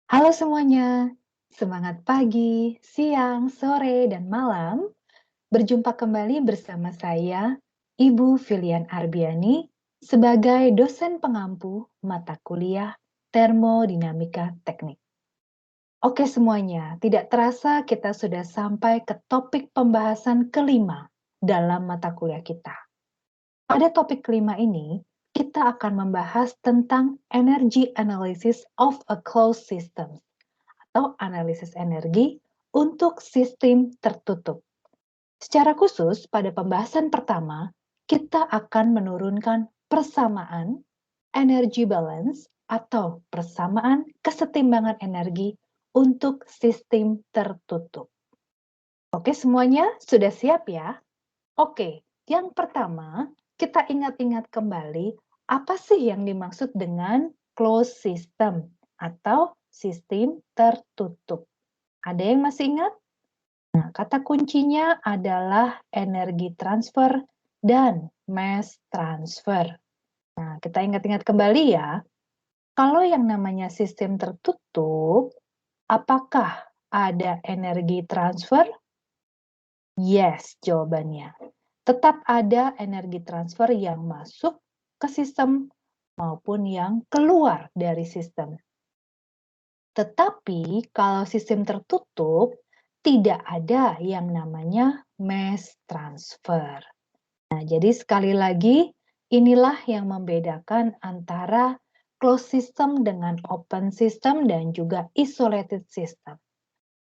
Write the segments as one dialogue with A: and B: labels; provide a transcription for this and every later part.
A: Halo semuanya, semangat pagi, siang, sore, dan malam. Berjumpa kembali bersama saya, Ibu Filian Arbiani, sebagai dosen pengampu mata kuliah Termodinamika Teknik. Oke semuanya, tidak terasa kita sudah sampai ke topik pembahasan kelima dalam mata kuliah kita. Pada topik kelima ini, kita akan membahas tentang energy analysis of a closed system atau analisis energi untuk sistem tertutup. Secara khusus, pada pembahasan pertama, kita akan menurunkan persamaan energy balance atau persamaan kesetimbangan energi untuk sistem tertutup. Oke, semuanya sudah siap ya? Oke, yang pertama, kita ingat-ingat kembali apa sih yang dimaksud dengan closed system atau sistem tertutup. Ada yang masih ingat? Nah, kata kuncinya adalah energi transfer dan mass transfer. Nah, kita ingat-ingat kembali ya, kalau yang namanya sistem tertutup, apakah ada energi transfer? Yes, jawabannya. Tetap ada energi transfer yang masuk ke sistem maupun yang keluar dari sistem. Tetapi kalau sistem tertutup, tidak ada yang namanya mass transfer. Nah, jadi sekali lagi, inilah yang membedakan antara closed system dengan open system dan juga isolated system.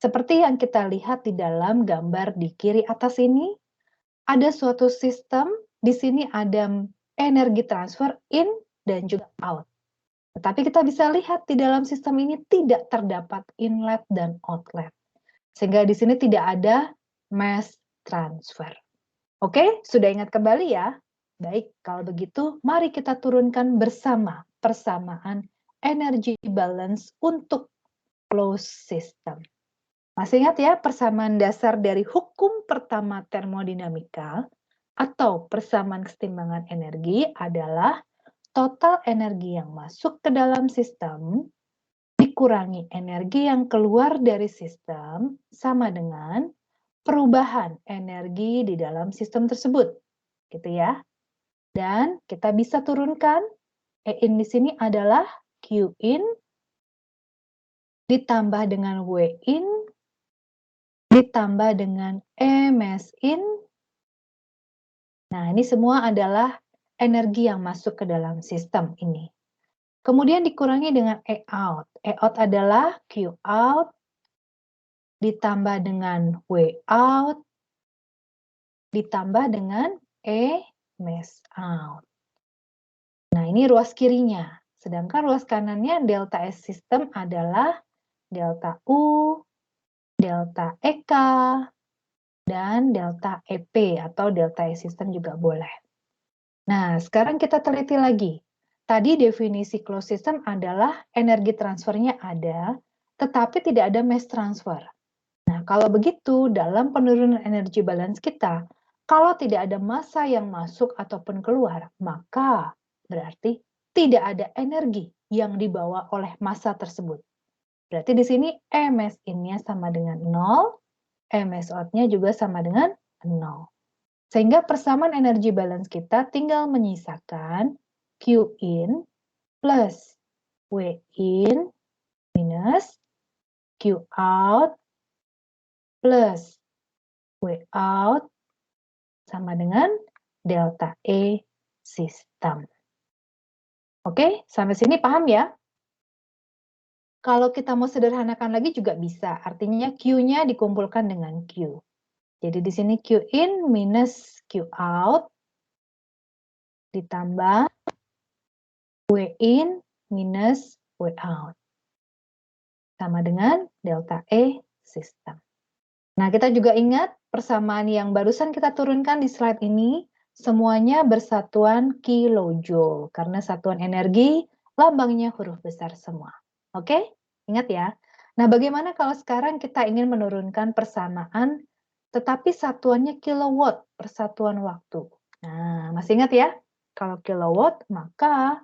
A: Seperti yang kita lihat di dalam gambar di kiri atas ini, ada suatu sistem, di sini ada energi transfer in dan juga out. Tetapi kita bisa lihat di dalam sistem ini tidak terdapat inlet dan outlet. Sehingga di sini tidak ada mass transfer. Oke, sudah ingat kembali ya? Baik, kalau begitu mari kita turunkan bersama persamaan energy balance untuk closed system. Masih ingat ya persamaan dasar dari hukum pertama termodinamika atau persamaan kesetimbangan energi adalah total energi yang masuk ke dalam sistem dikurangi energi yang keluar dari sistem sama dengan perubahan energi di dalam sistem tersebut. Gitu ya. Dan kita bisa turunkan E in di sini adalah Q in ditambah dengan W in ditambah dengan E mass in. Nah, ini semua adalah energi yang masuk ke dalam sistem ini. Kemudian dikurangi dengan E out. E out adalah Q out ditambah dengan W out ditambah dengan E mass out. Nah, ini ruas kirinya. Sedangkan ruas kanannya delta S system adalah delta U, delta EK, dan delta EP atau delta S system juga boleh. Nah, sekarang kita teliti lagi. Tadi definisi closed system adalah energi transfernya ada, tetapi tidak ada mass transfer. Nah, kalau begitu, dalam penurunan energi balance kita, kalau tidak ada massa yang masuk ataupun keluar, maka berarti tidak ada energi yang dibawa oleh massa tersebut. Berarti di sini EMS in-nya sama dengan 0, EMS out-nya juga sama dengan 0. Sehingga persamaan energi balance kita tinggal menyisakan Q in plus W in minus Q out plus W out sama dengan delta E system. Oke, sampai sini paham ya? Kalau kita mau sederhanakan lagi juga bisa, artinya Q-nya dikumpulkan dengan Q. Jadi di sini Q in minus Q out ditambah W in minus W out. Sama dengan delta E system. Nah, kita juga ingat persamaan yang barusan kita turunkan di slide ini, semuanya bersatuan kilojoule, karena satuan energi lambangnya huruf besar semua. Oke? Ingat ya. Nah, bagaimana kalau sekarang kita ingin menurunkan persamaan, tetapi satuannya kilowatt per satuan waktu? Nah, masih ingat ya? Kalau kilowatt, maka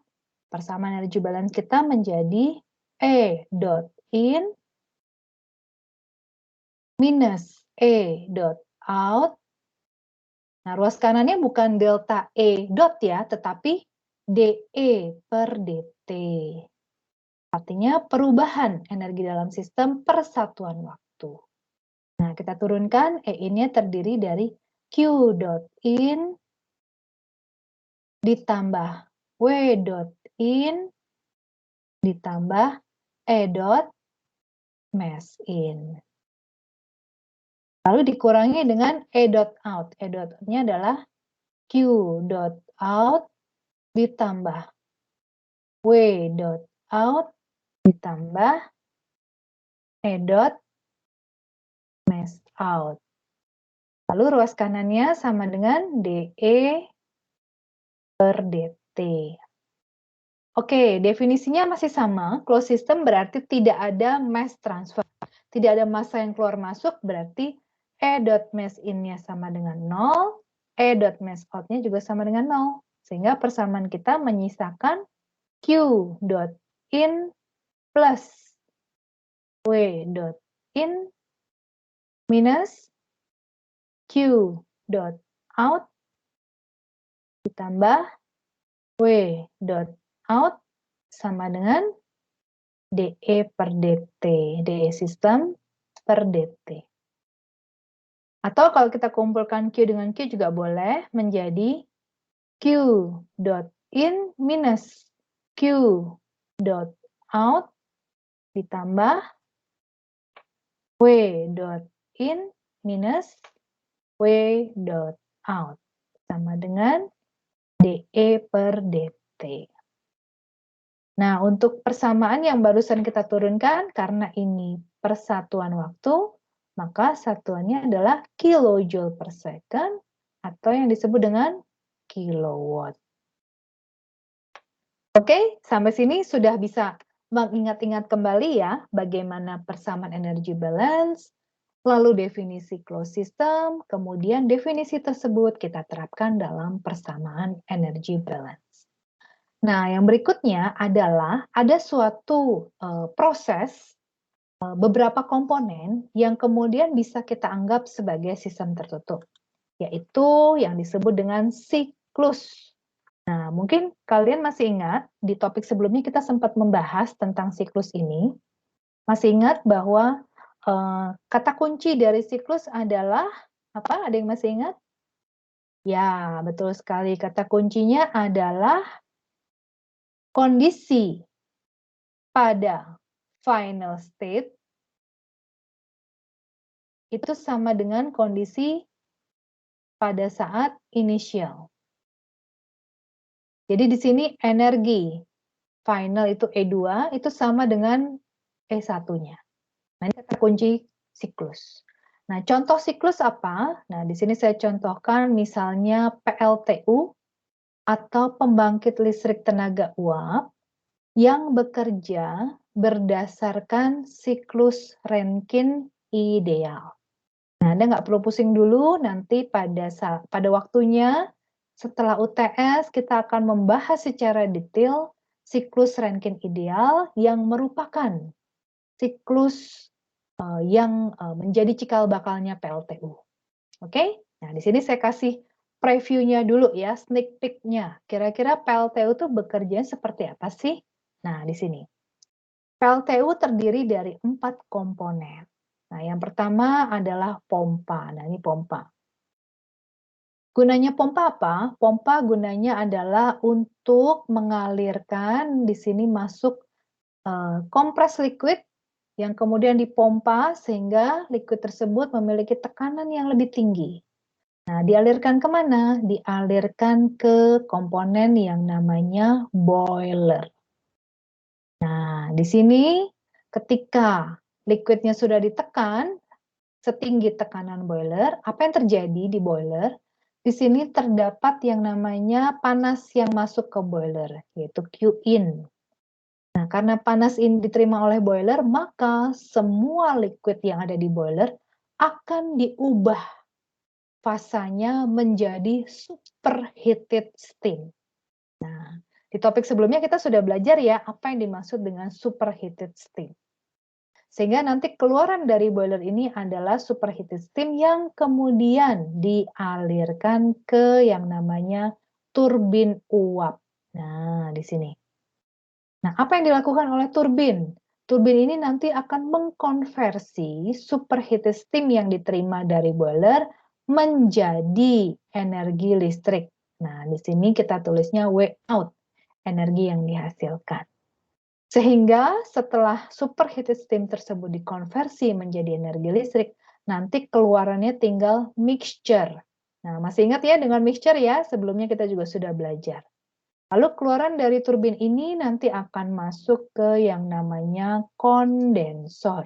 A: persamaan energi balance kita menjadi E dot in minus E dot out. Nah, ruas kanannya bukan delta E dot ya, tetapi dE per dt. Artinya perubahan energi dalam sistem per satuan waktu. Nah, kita turunkan E-in-nya terdiri dari Q dot in ditambah W dot in ditambah E dot mass in. Lalu dikurangi dengan E dot out. E dot out-nya adalah Q dot out ditambah W dot out ditambah E dot mass out. Lalu ruas kanannya sama dengan dE per dt. Oke, definisinya masih sama. Closed system berarti tidak ada mass transfer. Tidak ada massa yang keluar masuk, berarti E dot mass in-nya sama dengan 0, E dot mass out-nya juga sama dengan 0. Sehingga persamaan kita menyisakan Q dot in plus W dot in minus Q dot out ditambah W dot out sama dengan dE per dt, dE sistem per dt. Atau kalau kita kumpulkan Q dengan Q juga boleh menjadi Q dot in minus Q dot out ditambah W dot in minus W dot out sama dengan dE per dt. Nah, untuk persamaan yang barusan kita turunkan, karena ini persatuan waktu, maka satuannya adalah kilojoule per second, atau yang disebut dengan kilowatt. Oke, sampai sini sudah bisa mengingat-ingat kembali ya, bagaimana persamaan energy balance, lalu definisi closed system, kemudian definisi tersebut kita terapkan dalam persamaan energy balance. Nah, yang berikutnya adalah ada suatu proses beberapa komponen yang kemudian bisa kita anggap sebagai sistem tertutup, yaitu yang disebut dengan siklus. Nah, mungkin kalian masih ingat di topik sebelumnya kita sempat membahas tentang siklus ini. Masih ingat bahwa kata kunci dari siklus adalah apa? Ada yang masih ingat? Ya, betul sekali. Kata kuncinya adalah kondisi pada final state itu sama dengan kondisi pada saat initial. Jadi di sini energi final itu E2 itu sama dengan E1-nya. Nah, ini kata kunci siklus. Nah, contoh siklus apa? Nah, di sini saya contohkan misalnya PLTU atau pembangkit listrik tenaga uap yang bekerja berdasarkan siklus Rankine ideal. Nah, Anda nggak perlu pusing dulu, nanti pada waktunya setelah UTS kita akan membahas secara detail siklus Rankine ideal yang merupakan siklus yang menjadi cikal bakalnya PLTU. Oke? Nah, di sini saya kasih previewnya dulu ya, sneak peek-nya. Kira-kira PLTU itu bekerja seperti apa sih? Nah, di sini. PLTU terdiri dari 4 komponen. Nah, yang pertama adalah pompa. Nah, ini pompa. Gunanya pompa apa? Pompa gunanya adalah untuk mengalirkan di sini masuk kompres liquid yang kemudian dipompa sehingga liquid tersebut memiliki tekanan yang lebih tinggi. Nah, dialirkan kemana? Dialirkan ke komponen yang namanya boiler. Nah, di sini ketika liquidnya sudah ditekan setinggi tekanan boiler, apa yang terjadi di boiler? Di sini terdapat yang namanya panas yang masuk ke boiler, yaitu Q-in. Nah, karena panas ini diterima oleh boiler, maka semua liquid yang ada di boiler akan diubah fasanya menjadi superheated steam. Nah, di topik sebelumnya kita sudah belajar ya, apa yang dimaksud dengan superheated steam. Sehingga nanti keluaran dari boiler ini adalah superheated steam yang kemudian dialirkan ke yang namanya turbin uap. Nah, di sini. Nah, apa yang dilakukan oleh turbin? Turbin ini nanti akan mengkonversi superheated steam yang diterima dari boiler menjadi energi listrik. Nah, di sini kita tulisnya W out, energi yang dihasilkan. Sehingga setelah superheated steam tersebut dikonversi menjadi energi listrik, nanti keluarannya tinggal mixture. Nah, masih ingat ya dengan mixture ya? Sebelumnya kita juga sudah belajar. Lalu keluaran dari turbin ini nanti akan masuk ke yang namanya kondensor.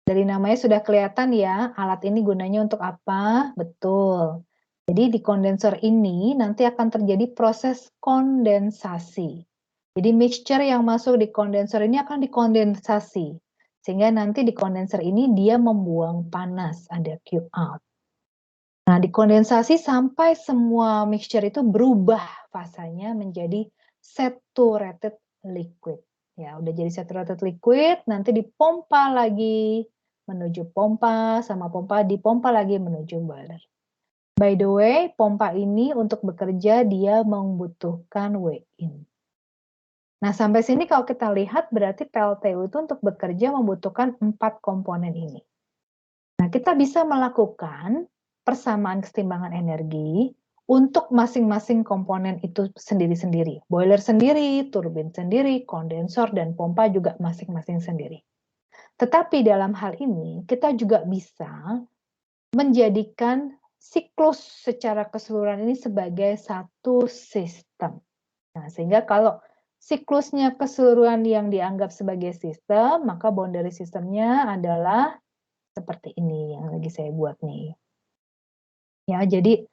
A: Dari namanya sudah kelihatan ya, alat ini gunanya untuk apa? Betul. Jadi di kondensor ini nanti akan terjadi proses kondensasi. Jadi mixture yang masuk di kondensor ini akan dikondensasi. Sehingga nanti di kondensor ini dia membuang panas, ada Q out. Nah, dikondensasi sampai semua mixture itu berubah fasanya menjadi saturated liquid. Ya, udah jadi saturated liquid, nanti dipompa lagi menuju pompa, sama pompa dipompa lagi menuju boiler. By the way, pompa ini untuk bekerja dia membutuhkan W-in. Nah, sampai sini kalau kita lihat berarti PLTU itu untuk bekerja membutuhkan 4 komponen ini. Nah, kita bisa melakukan persamaan keseimbangan energi untuk masing-masing komponen itu sendiri-sendiri. Boiler sendiri, turbin sendiri, kondensor, dan pompa juga masing-masing sendiri. Tetapi dalam hal ini, kita juga bisa menjadikan siklus secara keseluruhan ini sebagai satu sistem. Nah, sehingga kalau siklusnya keseluruhan yang dianggap sebagai sistem, maka boundary sistemnya adalah seperti ini yang lagi saya buat nih. Ya, jadi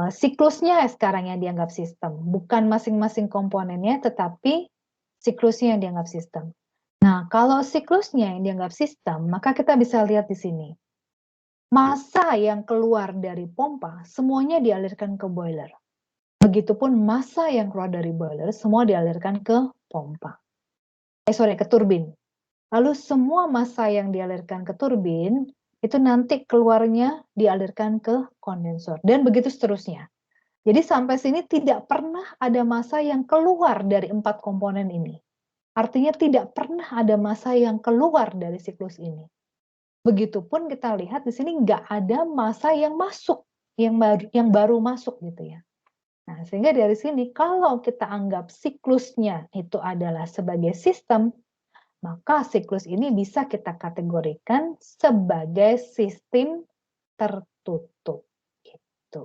A: siklusnya sekarang yang dianggap sistem, bukan masing-masing komponennya, tetapi siklusnya yang dianggap sistem. Nah, kalau siklusnya yang dianggap sistem, maka kita bisa lihat di sini. Massa yang keluar dari pompa, semuanya dialirkan ke boiler. Begitupun massa yang keluar dari boiler, semua dialirkan ke pompa. Ke turbin. Lalu semua massa yang dialirkan ke turbin, itu nanti keluarnya dialirkan ke kondensor. Dan begitu seterusnya. Jadi sampai sini tidak pernah ada massa yang keluar dari 4 komponen ini. Artinya tidak pernah ada massa yang keluar dari siklus ini. Begitupun kita lihat di sini nggak ada massa yang masuk, yang baru masuk gitu ya. Nah, sehingga dari sini kalau kita anggap siklusnya itu adalah sebagai sistem, maka siklus ini bisa kita kategorikan sebagai sistem tertutup. Gitu.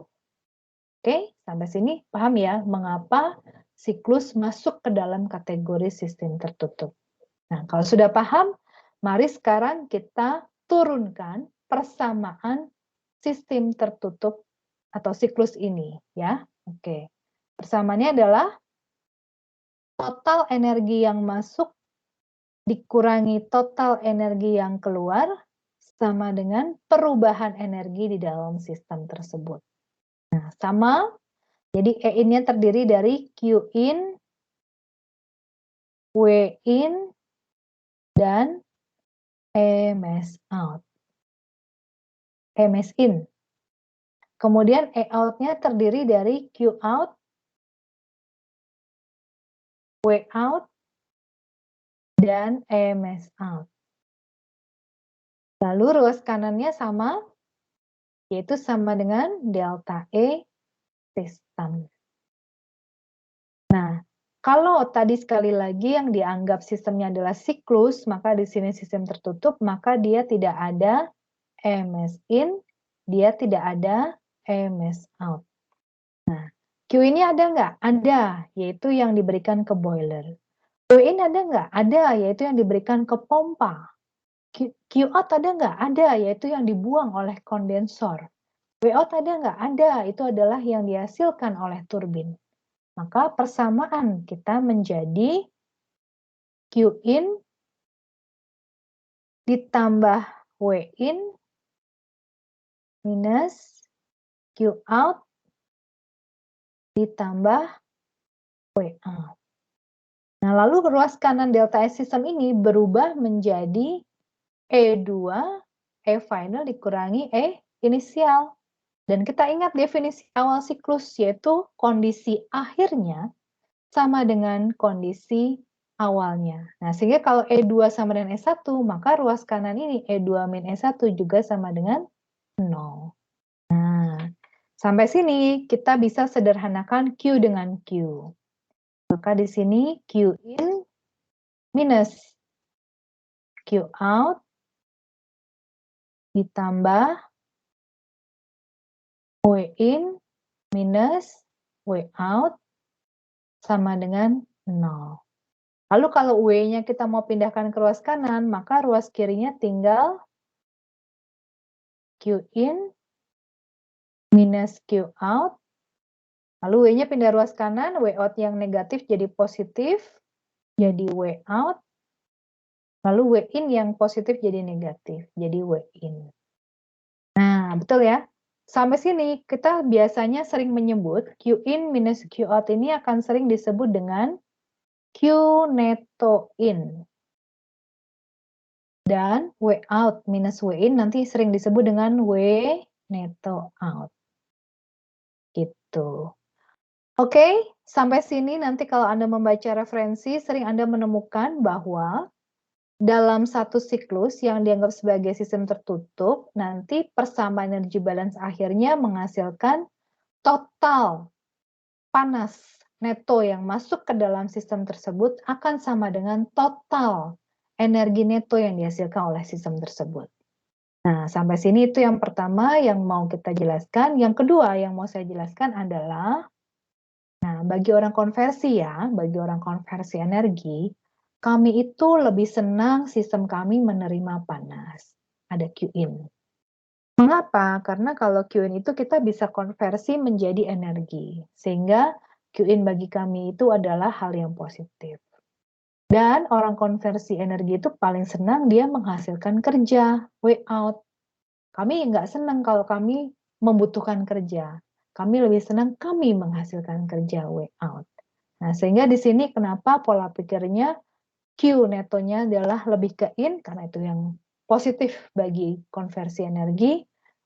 A: Oke, sampai sini paham ya mengapa siklus masuk ke dalam kategori sistem tertutup. Nah, kalau sudah paham, mari sekarang kita turunkan persamaan sistem tertutup atau siklus ini ya. Oke. Persamaannya adalah total energi yang masuk dikurangi total energi yang keluar sama dengan perubahan energi di dalam sistem tersebut. Nah, sama. Jadi E-in-nya terdiri dari Q-in, W-in, dan E-mass out. E-mass in. Kemudian E-out-nya terdiri dari Q-out, W-out, dan E-mass out. Lalu ruas kanannya sama, yaitu sama dengan delta E sistem. Nah, kalau tadi sekali lagi yang dianggap sistemnya adalah siklus, maka di sini sistem tertutup, maka dia tidak ada E-mass in, dia tidak ada E-mass out. Nah, Q ini ada nggak? Ada, yaitu yang diberikan ke boiler. W in ada nggak? Ada, yaitu yang diberikan ke pompa. Q out ada nggak? Ada, yaitu yang dibuang oleh kondensor. W out ada nggak? Ada, itu adalah yang dihasilkan oleh turbin. Maka persamaan kita menjadi Q in ditambah W in minus Q out ditambah W out. Nah, lalu ruas kanan delta S sistem ini berubah menjadi E2, E final dikurangi E inisial. Dan kita ingat definisi awal siklus, yaitu kondisi akhirnya sama dengan kondisi awalnya. Nah, sehingga kalau E2 sama dengan E1, maka ruas kanan ini E2 min E1 juga sama dengan 0. Nah, sampai sini kita bisa sederhanakan Q dengan Q. Maka di sini Q in minus Q out ditambah W in minus W out sama dengan 0. Lalu kalau W-nya kita mau pindahkan ke ruas kanan, maka ruas kirinya tinggal Q in minus Q out. Lalu W-nya pindah ruas kanan, W out yang negatif jadi positif, jadi W out. Lalu W in yang positif jadi negatif, jadi W in. Nah, betul ya? Sampai sini kita biasanya sering menyebut Q in minus Q out ini akan sering disebut dengan Q neto in. Dan W out minus W in nanti sering disebut dengan W neto out. Gitu. Oke, sampai sini nanti kalau Anda membaca referensi, sering Anda menemukan bahwa dalam satu siklus yang dianggap sebagai sistem tertutup, nanti persamaan energi balance akhirnya menghasilkan total panas neto yang masuk ke dalam sistem tersebut akan sama dengan total energi neto yang dihasilkan oleh sistem tersebut. Nah, sampai sini itu yang pertama yang mau kita jelaskan. Yang kedua yang mau saya jelaskan adalah, nah, bagi orang konversi ya, bagi orang konversi energi, kami itu lebih senang sistem kami menerima panas. Ada Q-in. Mengapa? Karena kalau Q-in itu kita bisa konversi menjadi energi. Sehingga Q-in bagi kami itu adalah hal yang positif. Dan orang konversi energi itu paling senang dia menghasilkan kerja, way out. Kami nggak senang kalau kami membutuhkan kerja. Kami lebih senang kami menghasilkan kerja, way out. Nah, sehingga di sini kenapa pola pikirnya Q netonya adalah lebih ke in, karena itu yang positif bagi konversi energi,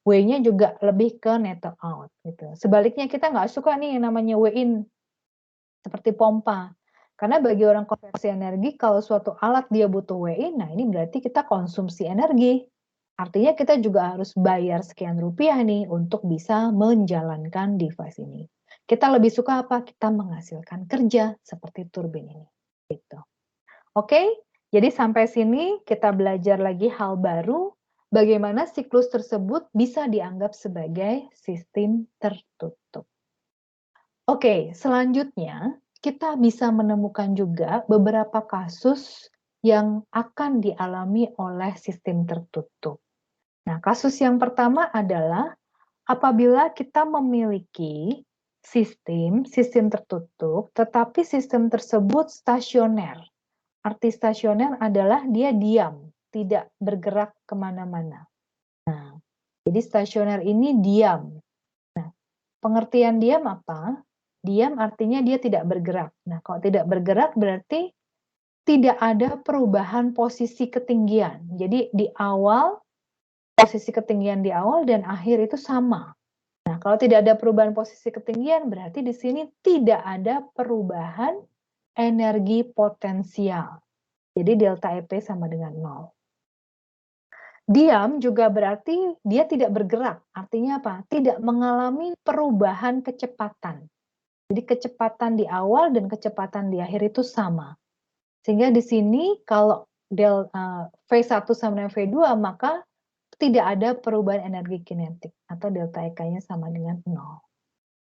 A: W-nya juga lebih ke neto out. Gitu. Sebaliknya kita nggak suka nih yang namanya W in, seperti pompa. Karena bagi orang konversi energi, kalau suatu alat dia butuh W in, nah ini berarti kita konsumsi energi. Artinya kita juga harus bayar sekian rupiah nih untuk bisa menjalankan device ini. Kita lebih suka apa? Kita menghasilkan kerja seperti turbin ini. Gitu. Oke, jadi sampai sini kita belajar lagi hal baru, bagaimana siklus tersebut bisa dianggap sebagai sistem tertutup. Oke, selanjutnya kita bisa menemukan juga beberapa kasus yang akan dialami oleh sistem tertutup. Nah, kasus yang pertama adalah apabila kita memiliki sistem tertutup, tetapi sistem tersebut stasioner. Arti stasioner adalah dia diam, tidak bergerak kemana-mana. Nah, jadi stasioner ini diam. Nah, pengertian diam apa? Diam artinya dia tidak bergerak. Nah, kalau tidak bergerak berarti tidak ada perubahan posisi ketinggian. Jadi di awal, posisi ketinggian di awal dan akhir itu sama. Nah, kalau tidak ada perubahan posisi ketinggian, berarti di sini tidak ada perubahan energi potensial. Jadi delta EP sama dengan 0. Diam juga berarti dia tidak bergerak. Artinya apa? Tidak mengalami perubahan kecepatan. Jadi kecepatan di awal dan kecepatan di akhir itu sama. Sehingga di sini kalau V1 sama dengan V2 maka tidak ada perubahan energi kinetik atau delta EK-nya sama dengan 0.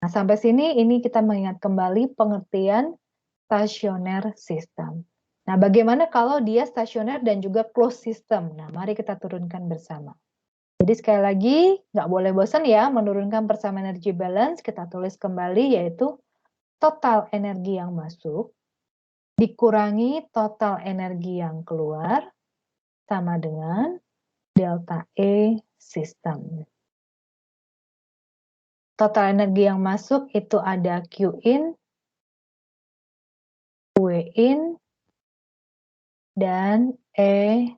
A: Nah, sampai sini ini kita mengingat kembali pengertian stasioner system. Nah, bagaimana kalau dia stasioner dan juga closed system? Nah, mari kita turunkan bersama. Jadi sekali lagi, nggak boleh bosan ya menurunkan persamaan energi balance. Kita tulis kembali yaitu total energi yang masuk dikurangi total energi yang keluar sama dengan delta E system. Total energi yang masuk itu ada Q in, W W in, dan E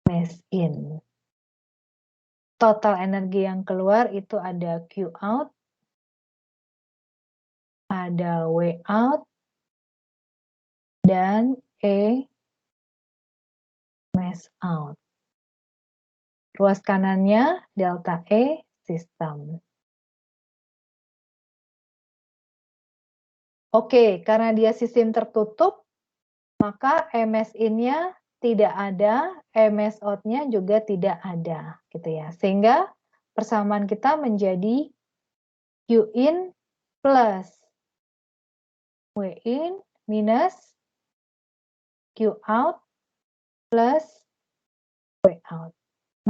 A: mass in. Total energi yang keluar itu ada Q out, ada W out, dan E mass out. Ruas kanannya delta E sistem. Oke, karena dia sistem tertutup, maka MS in-nya tidak ada, MS out-nya juga tidak ada, gitu ya. Sehingga persamaan kita menjadi Q in plus W in minus Q out plus W out.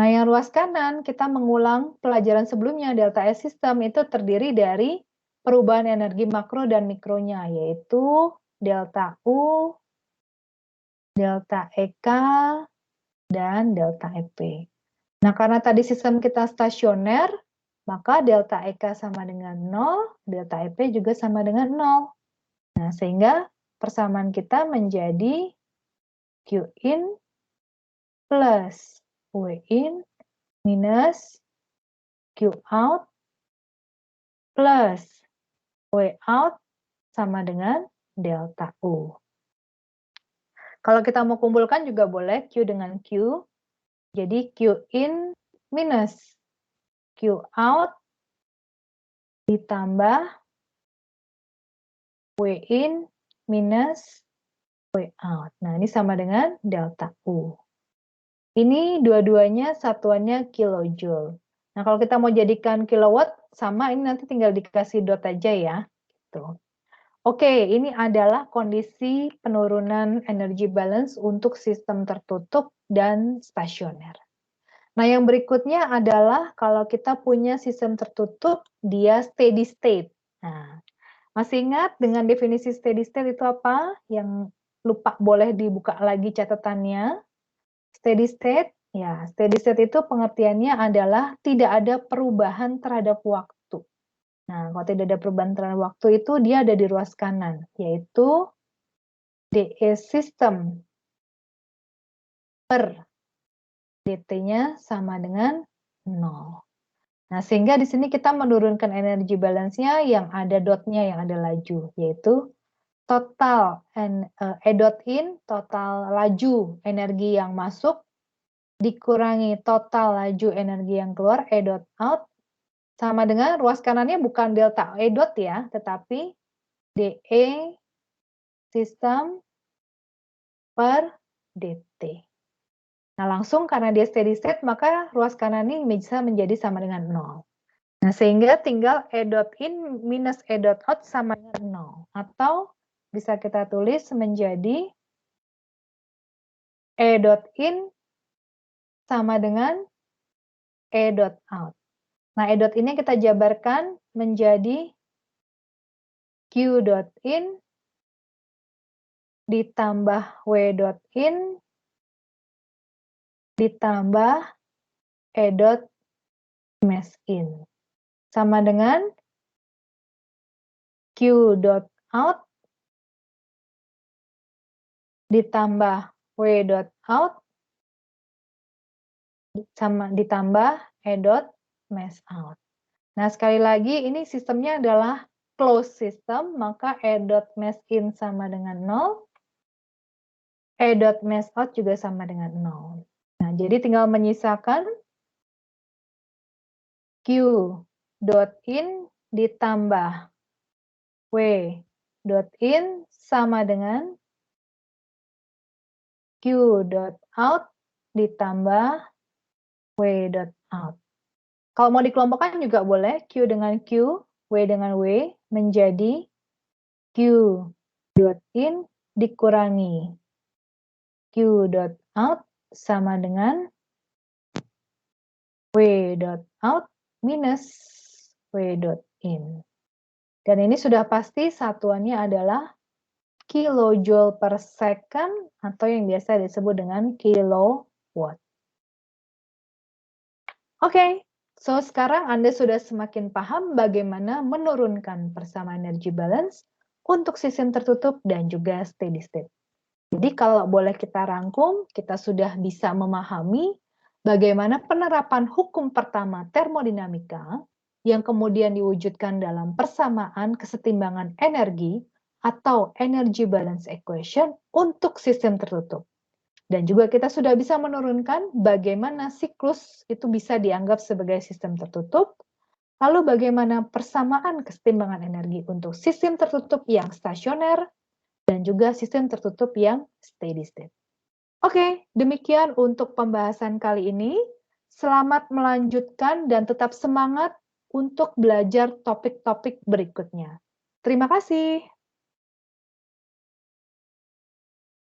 A: Nah, yang ruas kanan kita mengulang pelajaran sebelumnya, delta S system itu terdiri dari perubahan energi makro dan mikronya, yaitu delta U, delta EK, dan delta EP. Nah, karena tadi sistem kita stasioner, maka delta EK sama dengan 0, delta EP juga sama dengan 0. Nah, sehingga persamaan kita menjadi Q in plus W in minus Q out plus W out sama dengan delta U. Kalau kita mau kumpulkan juga boleh Q dengan Q. Jadi Q in minus Q out ditambah W in minus W out. Nah, ini sama dengan delta U. Ini dua-duanya satuannya kilojoule. Nah, kalau kita mau jadikan kilowatt, sama ini nanti tinggal dikasih dot aja ya. Gitu. Oke, ini adalah kondisi penurunan energy balance untuk sistem tertutup dan stasioner. Nah, yang berikutnya adalah kalau kita punya sistem tertutup, dia steady state. Nah, masih ingat dengan definisi steady state itu apa? Yang lupa boleh dibuka lagi catatannya. Steady state, ya, steady state itu pengertiannya adalah tidak ada perubahan terhadap waktu. Nah, kalau tidak ada perubahan terhadap waktu itu dia ada di ruas kanan, yaitu DE system per DT-nya sama dengan 0. Nah, sehingga di sini kita menurunkan energi balance-nya yang ada dotnya, yang ada laju, yaitu total E dot in, total laju energi yang masuk, dikurangi total laju energi yang keluar, E dot out, sama dengan ruas kanannya bukan delta E dot ya, tetapi DE sistem per DT. Nah, langsung karena dia steady state, maka ruas kanan ini bisa menjadi sama dengan 0. Nah, sehingga tinggal E dot in minus E dot out sama dengan 0. Atau bisa kita tulis menjadi E dot in sama dengan E dot out. Nah, E dot ini kita jabarkan menjadi Q dot in ditambah W dot in ditambah E dot mass in. Sama dengan Q dot out ditambah W dot out sama ditambah E dot mass out. Nah, sekali lagi ini sistemnya adalah closed system, maka E dot mass in sama dengan 0, E dot mass out juga sama dengan 0. Nah, jadi tinggal menyisakan Q dot in ditambah W dot in sama dengan Q dot out ditambah W dot out. Kalau mau dikelompokkan juga boleh, Q dengan Q, W dengan W, menjadi Q dot in dikurangi Q dot out sama dengan W dot out minus W dot in. Dan ini sudah pasti satuannya adalah kilojoule per second atau yang biasa disebut dengan kilowatt. Oke, so sekarang Anda sudah semakin paham bagaimana menurunkan persamaan energy balance untuk sistem tertutup dan juga steady state. Jadi kalau boleh kita rangkum, kita sudah bisa memahami bagaimana penerapan hukum pertama termodinamika yang kemudian diwujudkan dalam persamaan kesetimbangan energi atau energy balance equation untuk sistem tertutup. Dan juga kita sudah bisa menurunkan bagaimana siklus itu bisa dianggap sebagai sistem tertutup, lalu bagaimana persamaan kesetimbangan energi untuk sistem tertutup yang stasioner, dan juga sistem tertutup yang steady state. Oke, demikian untuk pembahasan kali ini. Selamat melanjutkan dan tetap semangat untuk belajar topik-topik berikutnya. Terima kasih.